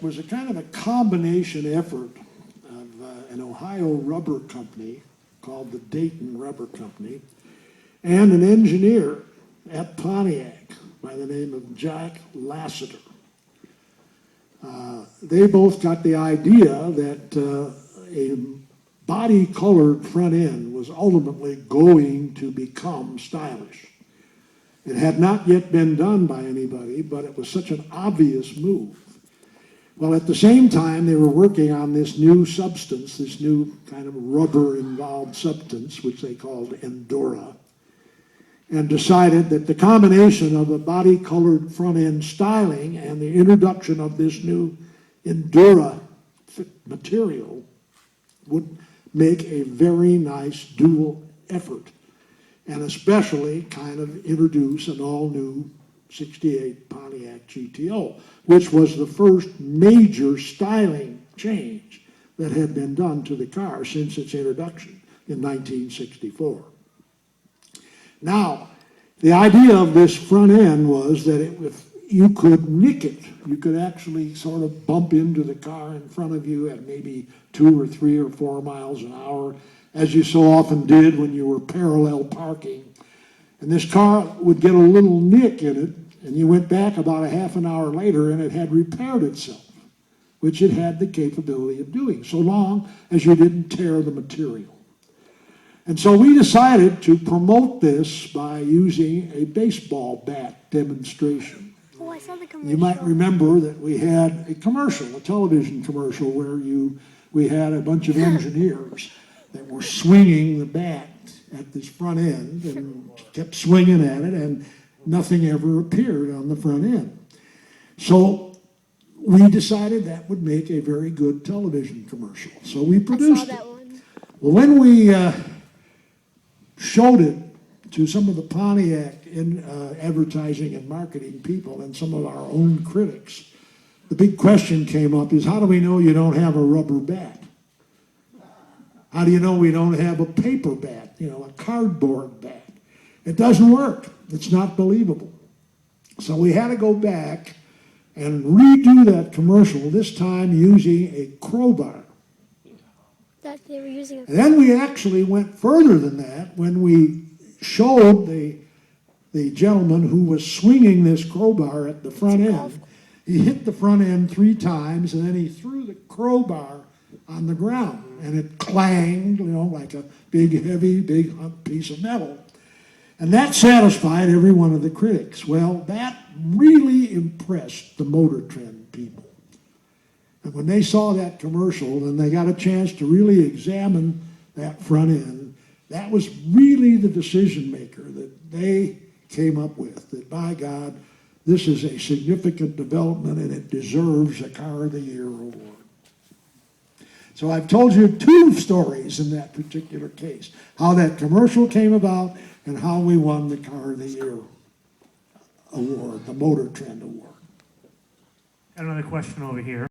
was a kind of a combination effort of an Ohio rubber company called the Dayton Rubber Company and an engineer at Pontiac by the name of Jack Lassiter. They both got the idea that a body-colored front end was ultimately going to become stylish. It had not yet been done by anybody, but it was such an obvious move. Well, at the same time, they were working on this new substance, this new kind of rubber-involved substance, which they called Endura, and decided that the combination of the body-colored front-end styling and the introduction of this new Endura material would make a very nice dual effort, and especially kind of introduce an all-new 68 Pontiac GTO, which was the first major styling change that had been done to the car since its introduction in 1964. Now, the idea of this front end was that if you could nick it, you could actually sort of bump into the car in front of you at maybe 2 or 3 or 4 miles an hour, as you so often did when you were parallel parking. And this car would get a little nick in it, and you went back about a half an hour later and it had repaired itself, which it had the capability of doing, so long as you didn't tear the material. And so we decided to promote this by using a baseball bat demonstration. Oh, I saw the commercial. You might remember that we had a commercial, a television commercial, where we had a bunch of engineers that were swinging the bat at this front end and kept swinging at it, and nothing ever appeared on the front end. So we decided that would make a very good television commercial. So we produced I saw it. that one. Well, when we showed it to some of the Pontiac advertising and marketing people and some of our own critics, the big question came up is, how do we know you don't have a rubber bat? How do you know we don't have a paper bat, a cardboard bat? It doesn't work. It's not believable. So we had to go back and redo that commercial, this time using a crowbar. That they were using a And then we actually went further than that when we showed the gentleman who was swinging this crowbar at the front end. He hit the front end 3 times, and then he threw the crowbar on the ground, and it clanged, like a big piece of metal. And that satisfied every one of the critics. Well, that really impressed the Motor Trend people. And when they saw that commercial and they got a chance to really examine that front end, that was really the decision maker that they came up with, that by God, this is a significant development and it deserves a Car of the Year award. So I've told you 2 stories in that particular case, how that commercial came about and how we won the Car of the Year award, the Motor Trend award. Got another question over here.